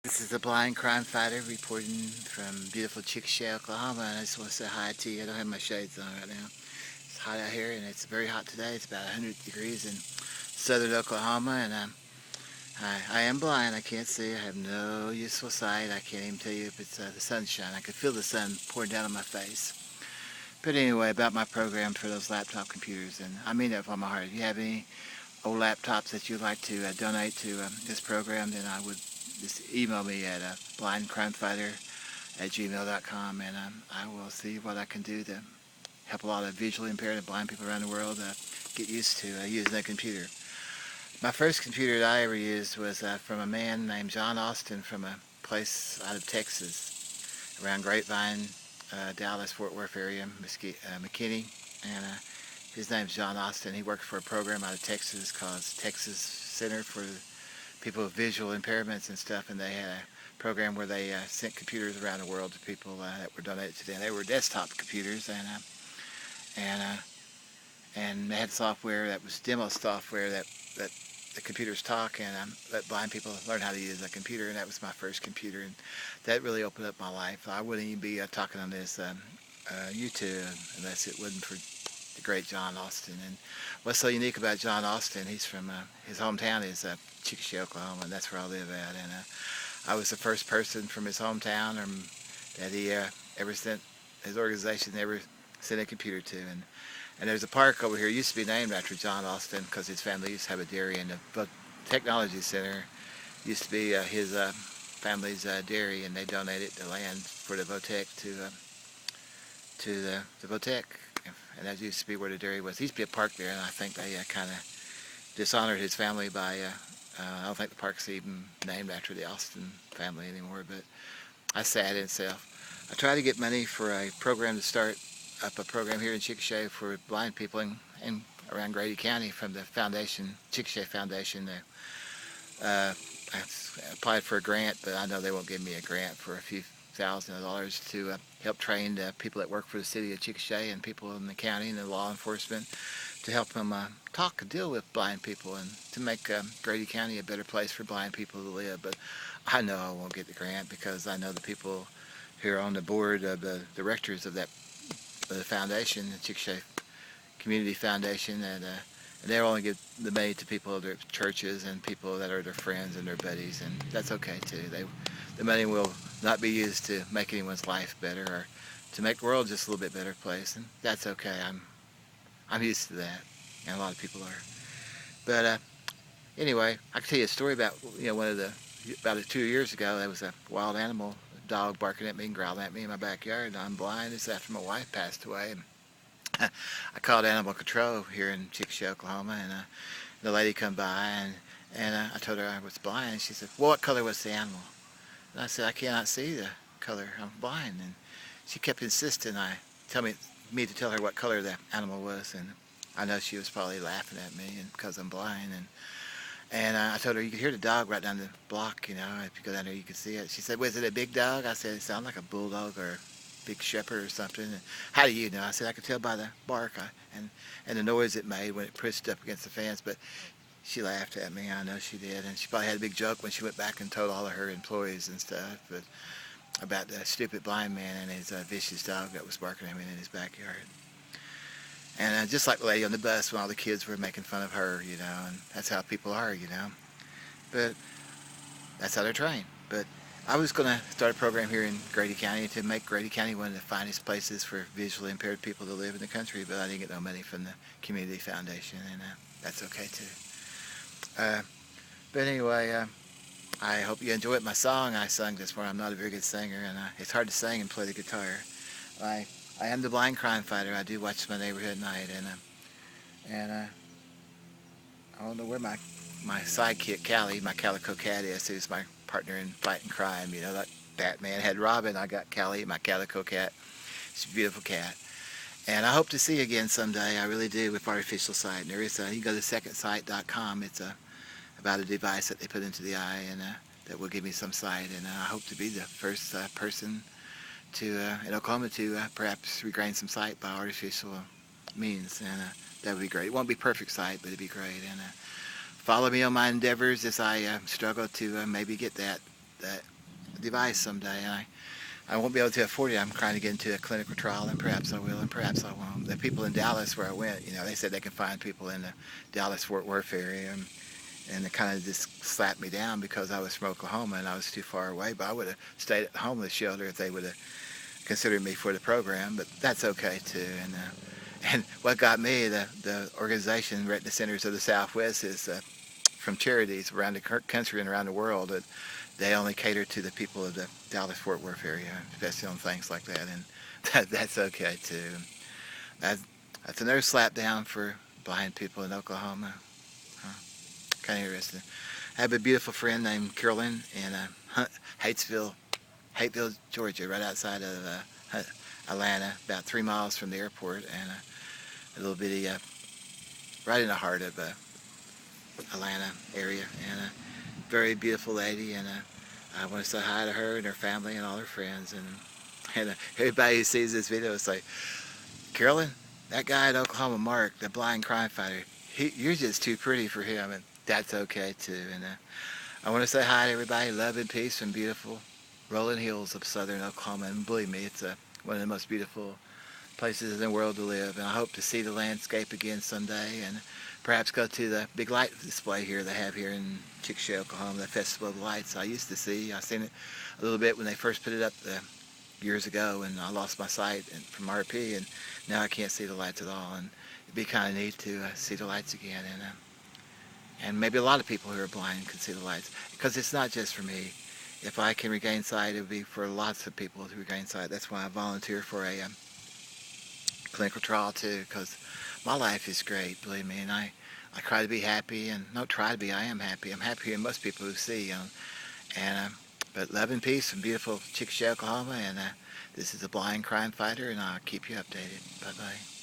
This is the blind crime fighter reporting from beautiful Chickasha, Oklahoma, and I just want to say hi to you. I don't have my shades on right now. It's hot out here, and it's very hot today. It's about 100 degrees in southern Oklahoma, and I am blind. I can't see. I have no useful sight. I can't even tell you if it's the sunshine. I can feel the sun pouring down on my face. But anyway, about my program for those laptop computers, and I mean that from my heart. If you have any old laptops that you'd like to donate to this program, then I would just email me at blindcrimefighter@gmail.com, and I will see what I can do to help a lot of visually impaired and blind people around the world get used to using a computer. My first computer that I ever used was from a man named John Austin from a place out of Texas, around Grapevine, Dallas, Fort Worth area, McKinney, and his name's John Austin. He worked for a program out of Texas called Texas Center for people with visual impairments and stuff, and they had a program where they sent computers around the world to people that were donated to them. They were desktop computers, and and they had software that was demo software that the computers talk, and let blind people learn how to use a computer, and that was my first computer, and that really opened up my life. I wouldn't even be talking on this YouTube unless it wasn't for the great John Austin. And what's so unique about John Austin, he's from, his hometown is Chickasha, Oklahoma, and that's where I live at. And I was the first person from his hometown that he ever sent, his organization ever sent a computer to. And there's a park over here, used to be named after John Austin because his family used to have a dairy, and the Technology Center used to be his family's dairy, and they donated the land for the Votech to the Votech, and that used to be where the dairy was. There used to be a park there, and I think they kind of dishonored his family by, I don't think the park's even named after the Austin family anymore, but that's sad in itself. I tried to get money for a program to start up a program here in Chickasha for blind people in around Grady County from the foundation, Chickasha Foundation. I applied for a grant, but I know they won't give me a grant for a few $1,000 to help train people that work for the city of Chickasha and people in the county and the law enforcement to help them talk and deal with blind people and to make Grady County a better place for blind people to live. But I know I won't get the grant because I know the people here on the board of the directors of the foundation, the Chickasha Community Foundation, and they'll only give the money to people of their churches and people that are their friends and their buddies, and that's okay too. The money will not be used to make anyone's life better or to make the world just a little bit better place, and that's okay. I'm used to that, and a lot of people are. But anyway, I can tell you a story about about 2 years ago. There was a wild animal, a dog barking at me and growling at me in my backyard, and I'm blind. It's after my wife passed away. And I called animal control here in Chickasha, Oklahoma, and the lady come by, and I told her I was blind, and she said, "Well, what color was the animal?" And I said, "I cannot see the color. I'm blind." And she kept insisting me to tell her what color the animal was, and I know she was probably laughing at me because I'm blind. And I told her, "You could hear the dog right down the block, if you go down there you could see it." She said, "Was it a big dog?" I said, "It sounded like a bulldog or a big shepherd or something." And, "How do you know?" I said, "I could tell by the bark and the noise it made when it pushed up against the fence." But she laughed at me. I know she did. And she probably had a big joke when she went back and told all of her employees and stuff about the stupid blind man and his vicious dog that was barking at me in his backyard. And just like the lady on the bus when all the kids were making fun of her, and that's how people are, But that's how they're trained. But I was going to start a program here in Grady County to make Grady County one of the finest places for visually impaired people to live in the country, but I didn't get no money from the Community Foundation, and that's okay too. But anyway, I hope you enjoyed my song I sung this morning. I'm not a very good singer, and it's hard to sing and play the guitar. I am the blind crime fighter. I do watch my neighborhood at night, and I don't know where my sidekick Callie, my calico cat, is, who's my partner in fighting crime. Like Batman had Robin, I got Callie, my calico cat. She's a beautiful cat. And I hope to see you again someday. I really do, with Artificial Sight. And there is you can go to secondsight.com. It's about a device that they put into the eye, and that will give me some sight. And I hope to be the first person in Oklahoma to perhaps regain some sight by artificial means, and that would be great. It won't be perfect sight, but it'd be great. And follow me on my endeavors as I struggle to maybe get that device someday. And I won't be able to afford it. I'm trying to get into a clinical trial, and perhaps I will, and perhaps I won't. The people in Dallas where I went, they said they can find people in the Dallas-Fort Worth area, and it kind of just slapped me down because I was from Oklahoma and I was too far away. But I would have stayed at the homeless shelter if they would have considered me for the program. But that's okay too. And what got me, the organization Retina Centers of the Southwest, is from charities around the country and around the world. That they only cater to the people of the Dallas-Fort Worth area, especially on things like that, and that's okay too. That's another slap down for blind people in Oklahoma. Kind of interesting. I have a beautiful friend named Carolyn in Hatesville, Georgia, right outside of Atlanta, about 3 miles from the airport, and a little bitty, right in the heart of Atlanta area, and a very beautiful lady, and I want to say hi to her and her family and all her friends, and everybody who sees this video is like, Carolyn, that guy in Oklahoma, Mark, the blind crime fighter, you're just too pretty for him, and that's okay too. And I want to say hi to everybody, love and peace from beautiful rolling hills of southern Oklahoma, and believe me, it's one of the most beautiful places in the world to live, and I hope to see the landscape again someday, and perhaps go to the big light display here they have here in Chickasha, Oklahoma, the Festival of Lights. I used to see, I seen it a little bit when they first put it up years ago, and I lost my sight from RP, and now I can't see the lights at all, and it'd be kind of neat to see the lights again, and maybe a lot of people who are blind can see the lights, because it's not just for me. If I can regain sight, it would be for lots of people to regain sight. That's why I volunteer for a clinical trial too, because my life is great, believe me, and I try to be happy, and not try to be, I am happy. I'm happier than most people who see, but love and peace from beautiful Chickasha, Oklahoma, and this is a blind crime fighter, and I'll keep you updated. Bye-bye.